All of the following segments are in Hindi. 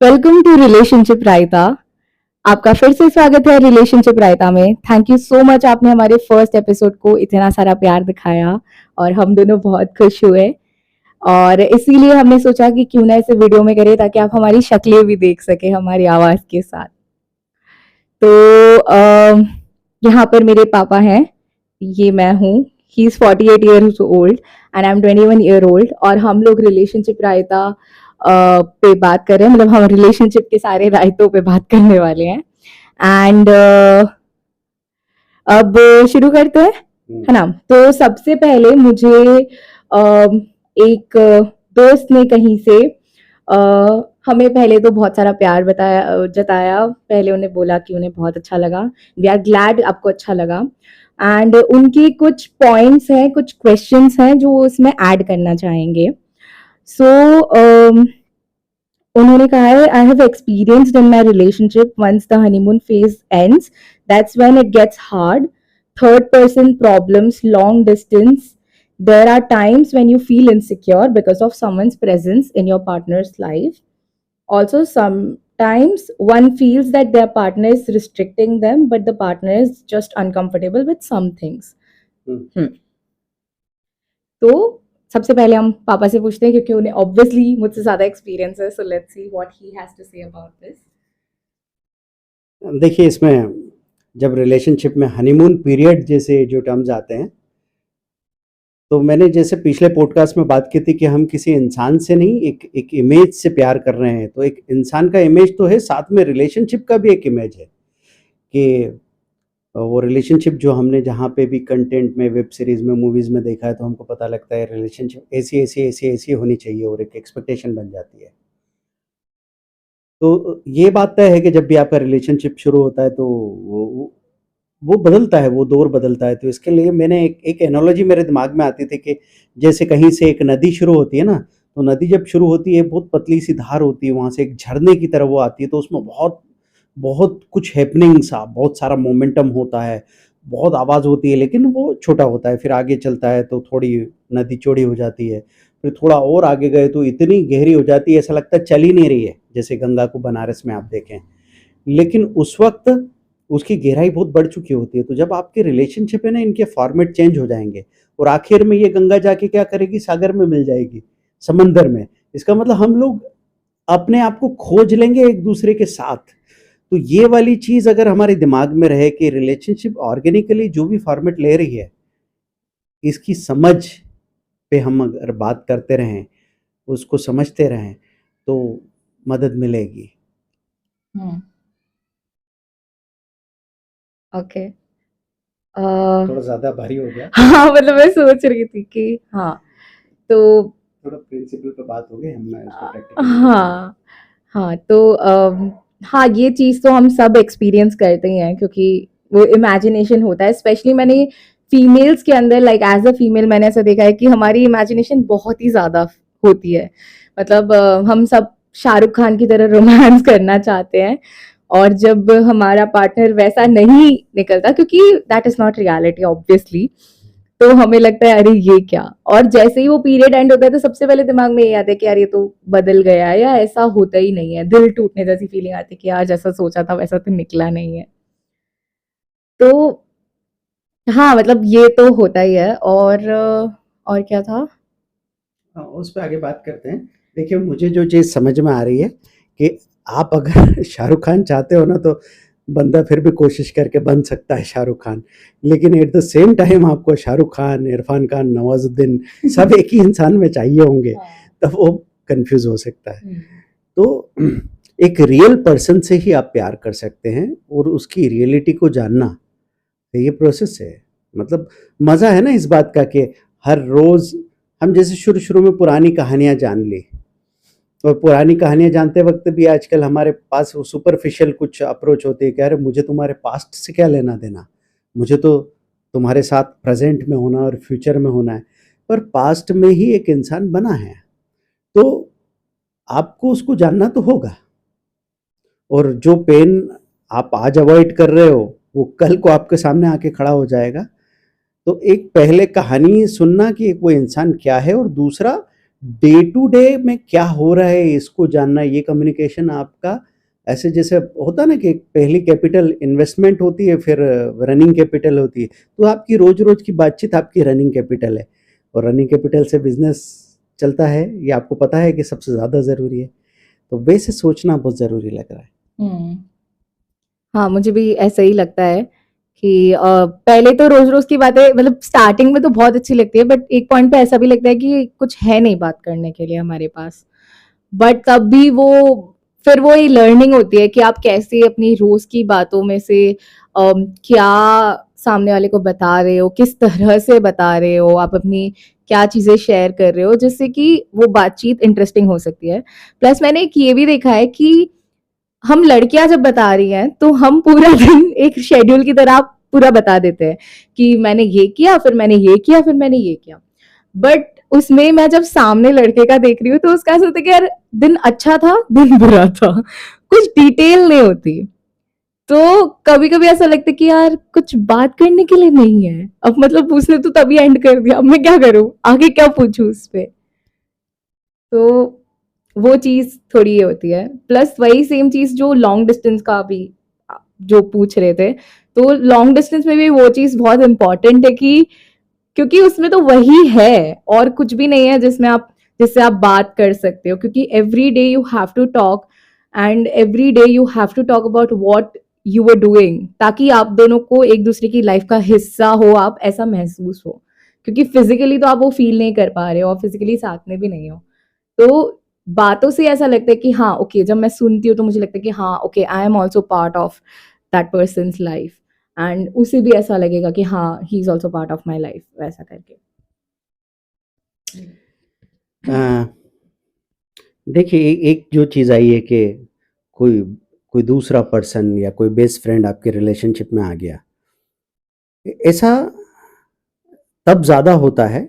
वेलकम टू रिलेशनशिप रायता। आपका फिर से स्वागत है रिलेशनशिप रायता में। थैंक यू सो मच, आपने हमारे फर्स्ट एपिसोड को इतना सारा प्यार दिखाया और हम दोनों बहुत खुश हुए। और इसीलिए हमने सोचा कि क्यों ना इसे वीडियो में करें ताकि आप हमारी शक्लें भी देख सके हमारी आवाज़ के साथ। तो यहाँ पर मेरे पापा हैं, ये मैं हूँ। He is 48 years old and I am 21 year old. और हम लोग रिलेशनशिप रायता पे बात कर रहे हैं, मतलब हम रिलेशनशिप के सारे रायतों पे बात करने वाले हैं। एंड अब शुरू करते हैं, है ना। तो सबसे पहले मुझे एक दोस्त ने कहीं से हमें पहले तो बहुत सारा प्यार जताया। पहले उन्हें बोला कि उन्हें बहुत अच्छा लगा, वी आर ग्लैड आपको अच्छा लगा। एंड उनके कुछ पॉइंट्स हैं, कुछ क्वेश्चंस हैं जो इसमें ऐड करना चाहेंगे। सो उन्होंने कहा है, I have experienced in my relationship once the honeymoon phase ends, that's when it gets hard, third person problems, long distance, there are times when you feel insecure because of someone's presence in your partner's life. Also, sometimes one feels that their partner is restricting them, but the partner is just uncomfortable with some things. तो सबसे पहले हम पापा से पूछते हैं क्योंकि उन्हें ऑब्वियसली मुझसे ज़्यादा एक्सपीरियंस है। So let's see what he has to say about this. देखिए, इसमें जब रिलेशनशिप में हनीमून पीरियड जैसे जो टर्म्स आते हैं, तो मैंने जैसे पिछले पॉडकास्ट में बात की थी कि हम किसी इंसान से नहीं, एक इमेज से प्यार कर रहे हैं। तो एक इंसान का इमेज तो है, साथ में रिलेशनशिप का भी एक इमेज है कि वो रिलेशनशिप जो हमने जहाँ पे भी कंटेंट में, वेब सीरीज़ में, मूवीज़ में देखा है, तो हमको पता लगता है रिलेशनशिप ऐसी होनी चाहिए और एक एक्सपेक्टेशन बन जाती है। तो ये बात तय है कि जब भी आपका रिलेशनशिप शुरू होता है तो वो बदलता है, वो दौर बदलता है। तो इसके लिए मैंने एक एनालॉजी मेरे दिमाग में आती थी कि जैसे कहीं से एक नदी शुरू होती है ना, तो नदी जब शुरू होती है बहुत पतली सी धार होती है, वहाँ से एक झरने की तरह वो आती है, तो उसमें बहुत बहुत कुछ हैपनिंग सा, बहुत सारा मोमेंटम होता है, बहुत आवाज़ होती है, लेकिन वो छोटा होता है। फिर आगे चलता है तो थोड़ी नदी चौड़ी हो जाती है, फिर थोड़ा और आगे गए तो इतनी गहरी हो जाती है, ऐसा लगता है चल ही नहीं रही है, जैसे गंगा को बनारस में आप देखें। लेकिन उस वक्त उसकी गहराई बहुत बढ़ चुकी होती है। तो जब आपके रिलेशनशिप है ना, इनके फॉर्मेट चेंज हो जाएंगे और आखिर में ये गंगा जाके क्या करेगी, सागर में मिल जाएगी, समंदर में। इसका मतलब हम लोग अपने आप को खोज लेंगे एक दूसरे के साथ। तो ये वाली चीज़ अगर हमारे दिमाग में रहे कि रिलेशनशिप ऑर्गेनिकली जो भी फॉर्मेट ले रही है, इसकी समझ पे हम अगर बात करते रहें, उसको समझते रहें, तो मदद मिलेगी। ओके। थोड़ा ज़्यादा भारी हो गया। हाँ, मतलब मैं सोच रही थी कि हाँ, तो थोड़ा प्रिंसिपल पे बात हो गई, हमने इसको प्रैक्टिकली हाँ, हाँ, तो हाँ, ये चीज़ तो हम सब एक्सपीरियंस करते ही हैं क्योंकि वो इमेजिनेशन होता है। स्पेशली मैंने फीमेल्स के अंदर, लाइक एज अ फीमेल, मैंने ऐसा देखा है कि हमारी इमेजिनेशन बहुत ही ज़्यादा होती है। मतलब हम सब शाहरुख खान की तरह रोमांस करना चाहते हैं, और जब हमारा पार्टनर वैसा नहीं निकलता, क्योंकि that is not reality obviously, तो हमें लगता है अरे ये क्या। और जैसे ही वो पीरियड एंड होता है तो सबसे पहले दिमाग में ये आता है कि यार ये तो बदल गया है, या ऐसा होता ही नहीं है। दिल टूटने जैसी फीलिंग आती है कि यार जैसा सोचा था वैसा तो निकला नहीं है। तो हाँ, मतलब ये तो होता ही है। और क्या था? उस पे आगे बात करते हैं। देखिए, मुझे जो चीज़ समझ में आ रही है कि आप अगर शाहरुख खान चाहते हो ना, तो बंदा फिर भी कोशिश करके बन सकता है शाहरुख खान। लेकिन एट द सेम टाइम आपको शाहरुख खान, इरफान खान, नवाजुद्दीन सब एक ही इंसान में चाहिए होंगे, तब वो कंफ्यूज हो सकता है। तो एक रियल पर्सन से ही आप प्यार कर सकते हैं और उसकी रियलिटी को जानना, ये प्रोसेस है। मतलब मज़ा है ना इस बात का कि हर रोज़ हम जैसे शुरू में पुरानी कहानियाँ जान ली, और पुरानी कहानियाँ जानते वक्त भी आजकल हमारे पास वो सुपरफिशियल कुछ अप्रोच होती है कि अरे मुझे तुम्हारे पास्ट से क्या लेना देना, मुझे तो तुम्हारे साथ प्रेजेंट में होना और फ्यूचर में होना है। पर पास्ट में ही एक इंसान बना है, तो आपको उसको जानना तो होगा। और जो पेन आप आज अवॉइड कर रहे हो, वो कल को आपके सामने आके खड़ा हो जाएगा। तो एक पहले कहानी सुनना कि वो इंसान क्या है, और दूसरा डे टू डे में क्या हो रहा है इसको जानना, ये कम्युनिकेशन आपका ऐसे जैसे होता है ना कि पहली कैपिटल इन्वेस्टमेंट होती है, फिर रनिंग कैपिटल होती है, तो आपकी रोज-रोज की बातचीत आपकी रनिंग कैपिटल है और रनिंग कैपिटल से बिज़नेस चलता है, ये आपको पता है कि सबसे ज़्यादा ज़रूरी है। तो वैसे सोचना बहुत ज़रूरी लग रहा है। हुँ। हाँ, मुझे भी ऐसा ही लगता है कि पहले तो रोज़-रोज़ की बातें मतलब स्टार्टिंग में तो बहुत अच्छी लगती है, बट एक पॉइंट पे ऐसा भी लगता है कि कुछ है नहीं बात करने के लिए हमारे पास। बट तब भी वो फिर वो ये लर्निंग होती है कि आप कैसे अपनी रोज़ की बातों में से क्या सामने वाले को बता रहे हो, किस तरह से बता रहे हो, आप अपनी क्या चीज़ें शेयर कर रहे हो, जिससे कि वो बातचीत इंटरेस्टिंग हो सकती है। प्लस मैंने एक ये भी देखा है कि हम लड़कियां जब बता रही हैं तो हम पूरा दिन एक शेड्यूल की तरह पूरा बता देते हैं कि मैंने ये किया, फिर मैंने ये किया, फिर मैंने ये किया। बट उसमें मैं जब सामने लड़के का देख रही हूँ तो उसका ऐसा होता है कि यार दिन अच्छा था, दिन बुरा था, कुछ डिटेल नहीं होती। तो कभी कभी ऐसा लगता है कि यार कुछ बात करने के लिए नहीं है, अब मतलब उसने तो तभी एंड कर दिया, अब मैं क्या करूं, आगे क्या पूछूं उस पे। तो वो चीज़ थोड़ी ये होती है। प्लस वही सेम चीज़ जो लॉन्ग डिस्टेंस का भी जो पूछ रहे थे, तो लॉन्ग डिस्टेंस में भी वो चीज़ बहुत इम्पोर्टेंट है कि क्योंकि उसमें तो वही है और कुछ भी नहीं है जिससे आप बात कर सकते हो, क्योंकि every day you have to talk and every day you have to talk about what you were doing, ताकि आप दोनों को एक दूसरे की लाइफ का हिस्सा हो, आप ऐसा महसूस हो, क्योंकि फिजिकली तो आप वो फील नहीं कर पा रहे हो और फिजिकली साथ में भी नहीं हो। तो बातों से ऐसा लगता है कि हाँ ओके, जब मैं सुनती हूँ तो मुझे लगता है कि हाँ okay, I am also part of that persons life, and उसे भी ऐसा लगेगा कि हाँ he is also part of my life, वैसा करके। अ, देखिए एक जो चीज़ आई है कि कोई कोई दूसरा पर्सन या कोई बेस्ट फ्रेंड आपके रिलेशनशिप में आ गया। ऐसा तब ज़्यादा होता है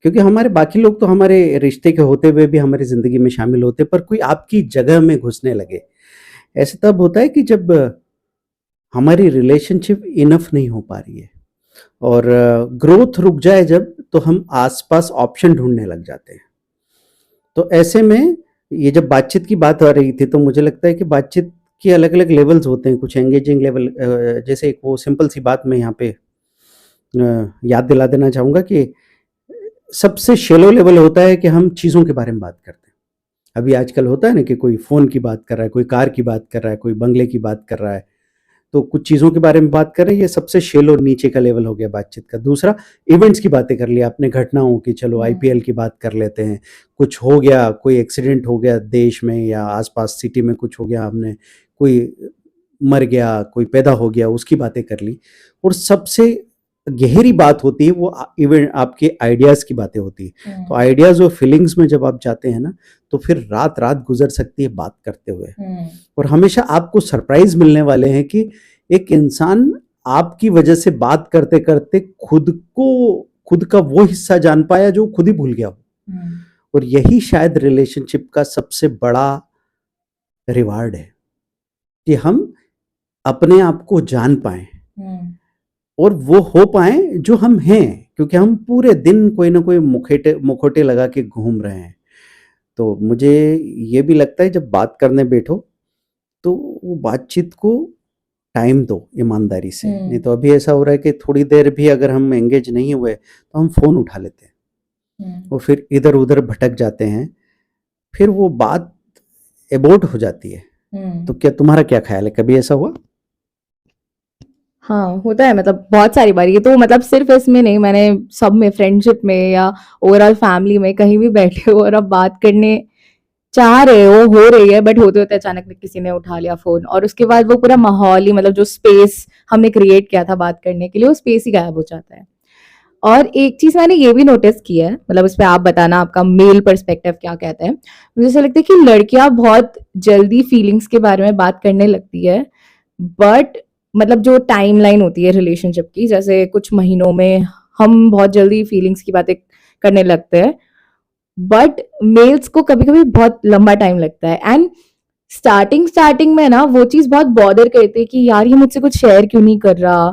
क्योंकि हमारे बाकी लोग तो हमारे रिश्ते के होते हुए भी हमारी ज़िंदगी में शामिल होते, पर कोई आपकी जगह में घुसने लगे। ऐसा तब होता है कि जब हमारी रिलेशनशिप इनफ नहीं हो पा रही है और ग्रोथ रुक जाए जब, तो हम आस-पास ऑप्शन ढूँढने लग जाते हैं। तो ऐसे में ये जब बातचीत की बात आ रही थी तो मुझे लगता है कि बातचीत के अलग-अलग लेवल्स होते हैं, कुछ एंगेजिंग लेवल, जैसे एक वो सिंपल सी बात मैं यहाँ पे याद दिला देना चाहूँगा कि सबसे शैलो लेवल होता है कि हम चीज़ों के बारे में बात करते हैं। अभी आजकल होता है ना कि कोई फ़ोन की बात कर रहा है, कोई कार की बात कर रहा है, कोई बंगले की बात कर रहा है, तो कुछ चीज़ों के बारे में बात कर रहे हैं, ये सबसे शैलो नीचे का लेवल हो गया बातचीत का। दूसरा, इवेंट्स की बातें कर ली आपने, घटनाओं की, चलो आईपीएल की बात कर लेते हैं, कुछ हो गया, कोई एक्सीडेंट हो गया देश में या आस-पास सिटी में कुछ हो गया, हमने कोई मर गया, कोई पैदा हो गया, उसकी बातें कर ली। और सबसे गहरी बात होती है वो इवेंट आपके आइडियाज़ की बातें होती है। तो आइडियाज़ और फीलिंग्स में जब आप जाते हैं ना, तो फिर रात-रात गुज़र सकती है बात करते हुए। और हमेशा आपको सरप्राइज़ मिलने वाले हैं कि एक इंसान आपकी वजह से बात करते-करते खुद का वो हिस्सा जान पाया जो खुद ही भूल गया हो। और यही शायद रिलेशनशिप का सबसे बड़ा रिवार्ड है कि हम अपने आप को जान पाएँ और वो हो पाएँ जो हम हैं, क्योंकि हम पूरे दिन कोई ना कोई मुखौटे लगा के घूम रहे हैं। तो मुझे ये भी लगता है जब बात करने बैठो, तो वो बातचीत को टाइम दो ईमानदारी से। नहीं तो अभी ऐसा हो रहा है कि थोड़ी देर भी अगर हम एंगेज नहीं हुए, तो हम फ़ोन उठा लेते हैं और फिर इधर-उधर भटक जाते हैं। फिर वो बात एबॉर्ट हो जाती है। तो क्या तुम्हारा क्या ख़्याल है, कभी ऐसा हुआ? हाँ, होता है, मतलब बहुत सारी बार। ये तो मतलब सिर्फ इसमें नहीं, मैंने सब में, फ्रेंडशिप में या ओवरऑल फैमिली में कहीं भी बैठे हो और आप बात करने चाह रहे हो रही है, बट होते होते अचानक में किसी ने उठा लिया फोन और उसके बाद वो पूरा माहौल ही, मतलब जो स्पेस हमने क्रिएट किया था बात करने के लिए, वो स्पेस ही गायब हो जाता है। और एक चीज मैंने ये भी नोटिस किया है, मतलब उस पर आप बताना आपका मेल पर्सपेक्टिव क्या कहता है। मुझे ऐसा लगता है कि लड़कियां बहुत जल्दी फीलिंग्स के बारे में बात करने लगती है, बट मतलब जो टाइमलाइन होती है रिलेशनशिप की, जैसे कुछ महीनों में हम बहुत जल्दी फीलिंग्स की बातें करने लगते हैं, बट मेल्स को कभी कभी बहुत लंबा टाइम लगता है। एंड स्टार्टिंग में ना वो चीज बहुत बॉदर करती है कि यार ये मुझसे कुछ शेयर क्यों नहीं कर रहा,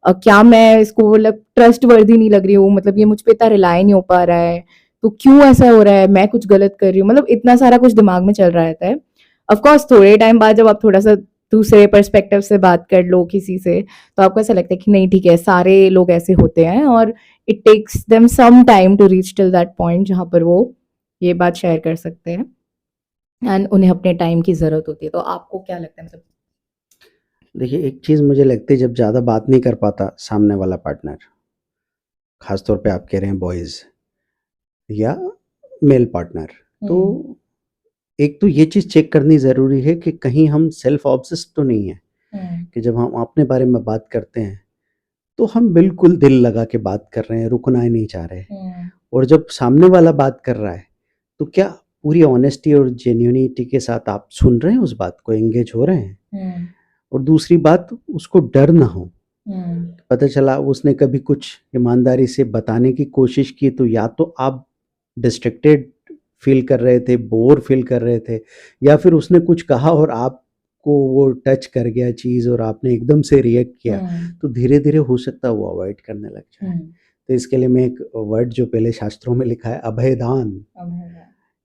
क्या मैं इसको मतलब ट्रस्ट वर्दी नहीं लग रही हूँ, मतलब ये मुझ पे इतना रिलाई नहीं हो पा रहा है, तो क्यों ऐसा हो रहा है, मैं कुछ गलत कर रही हूँ, मतलब इतना सारा कुछ दिमाग में चल रहा रहता है। ऑफ कोर्स थोड़े टाइम बाद जब आप थोड़ा सा दूसरे पर्सपेक्टिव से बात कर लो किसी से, तो आपको ऐसा लगता है कि नहीं ठीक है, सारे लोग ऐसे होते हैं और it takes them some time to reach till that point जहाँ पर वो ये बात शेयर कर सकते हैं एंड उन्हें अपने टाइम की ज़रूरत होती है। तो आपको क्या लगता है, मतलब देखिए, एक चीज़ मुझे लगती है, जब ज़्यादा बात नहीं कर पाता सामने वाला पार्टनर, ख़ास तौर पे आप कह रहे हैं बॉयज़ या मेल पार्टनर, तो एक तो ये चीज़ चेक करनी ज़रूरी है कि कहीं हम सेल्फ ऑब्सेस्ड तो नहीं है, कि जब हम अपने बारे में बात करते हैं, तो हम बिल्कुल दिल लगा के बात कर रहे हैं, रुकना ही नहीं चाह रहे। और जब सामने वाला बात कर रहा है, तो क्या पूरी ऑनेस्टी और जेन्युइनिटी के साथ आप सुन रहे हैं उस बात को, एंगेज हो रहे हैं? और दूसरी बात, उसको डर ना हो। पता चला उसने कभी कुछ ईमानदारी से बताने की कोशिश की, तो या तो आप डिस्ट्रैक्टेड फील कर रहे थे, बोर फील कर रहे थे, या फिर उसने कुछ कहा और आपको वो टच कर गया चीज़ और आपने एकदम से रिएक्ट किया, तो धीरे-धीरे हो सकता है वो अवॉइड करने लग जाए। तो इसके लिए मैं एक वर्ड जो पहले शास्त्रों में लिखा है, अभयदान,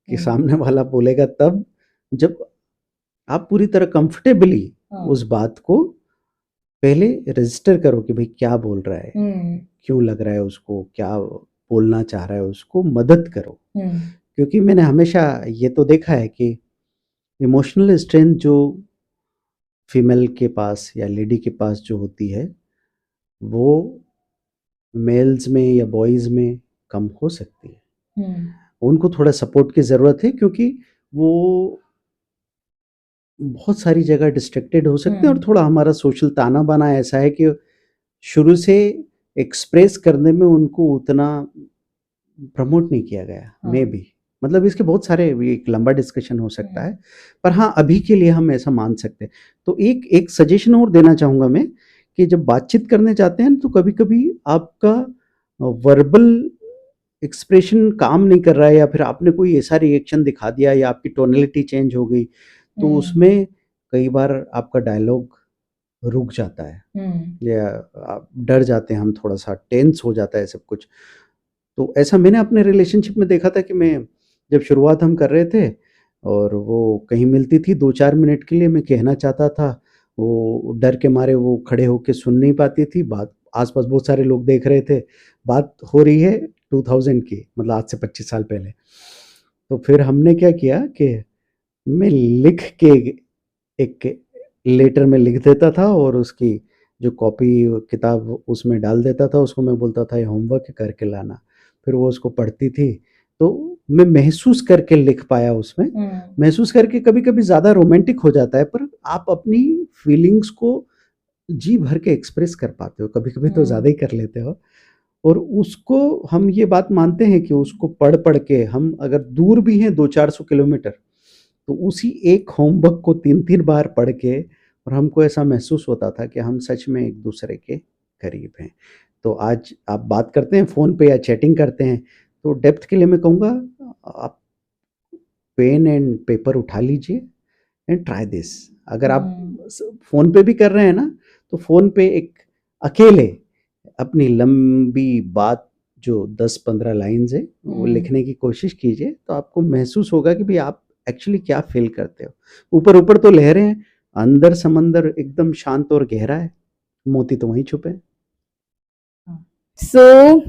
कि सामने वाला बोलेगा तब जब आप पूरी तरह कंफर्टेबली उस बात को पहले रजिस्टर करो कि भाई क्या बोल रहा है, क्यों लग रहा है उसको, क्या बोलना चाह रहा है, उसको मदद करो। क्योंकि मैंने हमेशा ये तो देखा है कि इमोशनल स्ट्रेंथ जो फीमेल के पास या लेडी के पास जो होती है, वो मेल्स में या बॉयज़ में कम हो सकती है। उनको थोड़ा सपोर्ट की ज़रूरत है, क्योंकि वो बहुत सारी जगह डिस्ट्रैक्टेड हो सकते हैं, और थोड़ा हमारा सोशल ताना बाना ऐसा है कि शुरू से एक्सप्रेस करने में उनको उतना प्रमोट नहीं किया गया, मे बी, मतलब इसके बहुत सारे, एक लंबा डिस्कशन हो सकता है, पर हाँ अभी के लिए हम ऐसा मान सकते हैं। तो एक सजेशन और देना चाहूँगा मैं, कि जब बातचीत करने जाते हैं तो कभी कभी आपका वर्बल एक्सप्रेशन काम नहीं कर रहा है, या फिर आपने कोई ऐसा रिएक्शन दिखा दिया, या आपकी टोनलिटी चेंज हो गई, तो उसमें कई बार आपका डायलॉग रुक जाता है, या आप डर जाते हैं, हम थोड़ा सा टेंस हो जाता है सब कुछ। तो ऐसा मैंने अपने रिलेशनशिप में देखा था कि मैं जब शुरुआत हम कर रहे थे और वो कहीं मिलती थी 2-4 मिनट के लिए, मैं कहना चाहता था, वो डर के मारे वो खड़े होके सुन नहीं पाती थी बात, आसपास बहुत सारे लोग देख रहे थे, बात हो रही है 2000 की, मतलब आज से 25 साल पहले। तो फिर हमने क्या किया कि मैं लिख के एक लेटर में लिख देता था, और उसकी जो कॉपी किताब उसमें डाल देता था, उसको मैं बोलता था ये होमवर्क है, करके लाना। फिर वो उसको पढ़ती थी, तो मैं महसूस करके लिख पाया उसमें। महसूस करके कभी-कभी ज़्यादा रोमांटिक हो जाता है, पर आप अपनी फीलिंग्स को जी भर के एक्सप्रेस कर पाते हो, कभी-कभी तो ज़्यादा ही कर लेते हो। और उसको हम ये बात मानते हैं कि उसको पढ़-पढ़ के हम अगर दूर भी हैं 200-400 किलोमीटर, तो उसी एक होमवर्क को 3-3 बार पढ़ के, और हमको ऐसा महसूस होता था कि हम सच में एक-दूसरे के करीब हैं। तो आज आप बात करते हैं फ़ोन पे या चैटिंग करते हैं, तो डेप्थ के लिए मैं कहूँगा, आप पेन एंड पेपर उठा लीजिए एंड ट्राई दिस। अगर आप फ़ोन पे भी कर रहे हैं ना, तो फ़ोन पे एक अकेले अपनी लंबी बात जो 10-15 लाइन्स है, वो लिखने की कोशिश कीजिए, तो आपको महसूस होगा कि भाई आप एक्चुअली क्या फ़ील करते हो। ऊपर-ऊपर तो लहरें हैं, अंदर समंदर एकदम शांत और गहरा है, मोती तो वहीं छुपे हैं। सो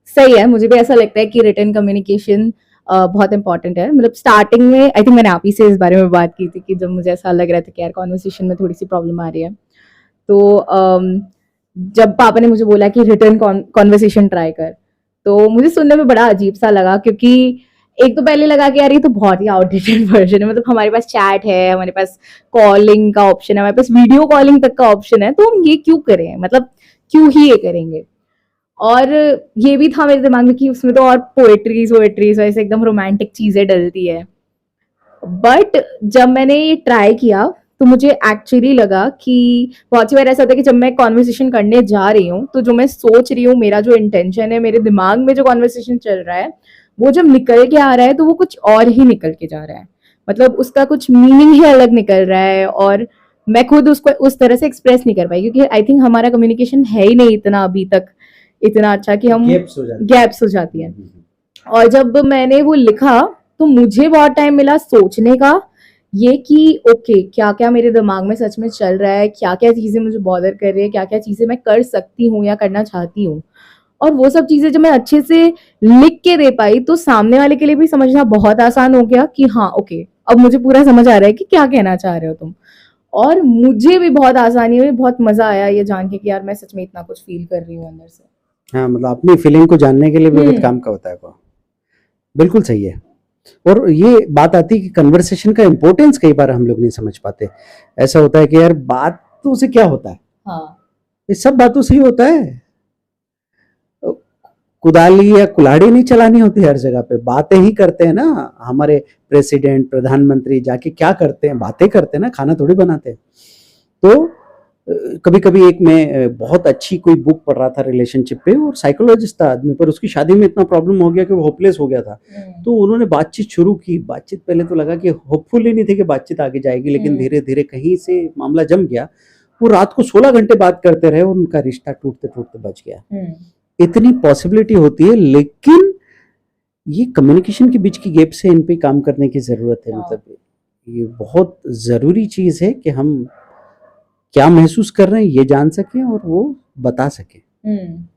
सही है, मुझे भी ऐसा लगता है कि रिटन कम्युनिकेशन बहुत इंपॉर्टेंट है। मतलब स्टार्टिंग में आई थिंक मैंने आप ही से इस बारे में बात की थी कि जब मुझे ऐसा लग रहा था कि यार कॉन्वर्सेशन में थोड़ी सी प्रॉब्लम आ रही है, तो जब पापा ने मुझे बोला कि रिटर्न कॉन्वर्सेशन ट्राई कर, तो मुझे सुनने में बड़ा अजीब सा लगा, क्योंकि एक तो पहले लगा कि यार ये तो बहुत ही आउटडेटेड वर्जन है। मतलब हमारे पास चैट है, हमारे पास कॉलिंग का ऑप्शन है, हमारे पास वीडियो कॉलिंग तक का ऑप्शन है, तो हम ये क्यों करें, मतलब क्यों ही ये करेंगे। और ये भी था मेरे दिमाग में कि उसमें तो और पोएट्रीज वैसे एकदम रोमांटिक चीजें डलती है। बट जब मैंने ये ट्राई किया, तो मुझे एक्चुअली लगा कि बहुत सी बार ऐसा होता है कि जब मैं कॉन्वर्सेशन करने जा रही हूँ, तो जो मैं सोच रही हूँ, मेरा जो इंटेंशन है, मेरे दिमाग में जो कॉन्वर्सेशन चल रहा है, वो जब निकल के आ रहा है तो वो कुछ और ही निकल के जा रहा है। मतलब उसका कुछ मीनिंग ही अलग निकल रहा है, और मैं खुद उसको उस तरह से एक्सप्रेस नहीं कर पाई, क्योंकि आई थिंक हमारा कम्युनिकेशन है ही नहीं इतना अभी तक इतना अच्छा कि हम गैप्स हो जाते हैं। गैप्स हो जाती है। और जब मैंने वो लिखा तो मुझे बहुत टाइम मिला सोचने का, ये कि ओके क्या क्या मेरे दिमाग में सच में चल रहा है, क्या क्या चीज़ें मुझे बॉदर कर रही है, क्या क्या चीज़ें मैं कर सकती हूँ या करना चाहती हूँ। और वो सब चीज़ें जब मैं अच्छे से लिख के दे पाई तो सामने वाले के लिए भी समझना बहुत आसान हो गया कि हाँ ओके, अब मुझे पूरा समझ आ रहा है कि क्या कहना चाह रहे हो तुम। और मुझे भी बहुत आसानी हुई, बहुत मज़ा आया ये जान के कि यार मैं सच में इतना कुछ फ़ील कर रही हूँ अंदर से। हाँ, मतलब अपनी फीलिंग को जानने के लिए भी बहुत हुँ। काम का होता है वो। बिल्कुल सही है। और ये बात आती है कि कन्वर्सेशन का इम्पोर्टेंस कई बार हम लोग नहीं समझ पाते। ऐसा होता है कि यार बातों से क्या होता है? हाँ। ये सब बातों से ही होता है। अ, कुदाली या कुल्हाड़ी नहीं चलानी होती हर जगह पे, बातें ही करते हैं ना। हमारे प्रेसिडेंट, प्रधानमंत्री जाके क्या करते हैं? बातें करते हैं ना, खाना थोड़ी बनाते हैं। तो कभी-कभी एक मैं बहुत अच्छी कोई बुक पढ़ रहा था रिलेशनशिप पे, और साइकोलॉजिस्ट था आदमी, पर उसकी शादी में इतना प्रॉब्लम हो गया कि वो होपलेस हो गया था। हुँ। तो उन्होंने बातचीत शुरू की। बातचीत पहले तो लगा कि होपफुल ही नहीं थे कि बातचीत आगे जाएगी, लेकिन हुँ। धीरे-धीरे कहीं से मामला जम गया। वो रात को 16 घंटे बात करते रहे और उनका रिश्ता टूटते-टूटते बच गया। हुँ। इतनी पॉसिबिलिटी होती है, लेकिन ये कम्युनिकेशन के बीच की गैप से इन पे काम करने की ज़रूरत है। हाँ। मतलब ये बहुत ज़रूरी चीज़ है कि हम क्या महसूस कर रहे हैं ये जान सकें और वो बता सकें। हुँ।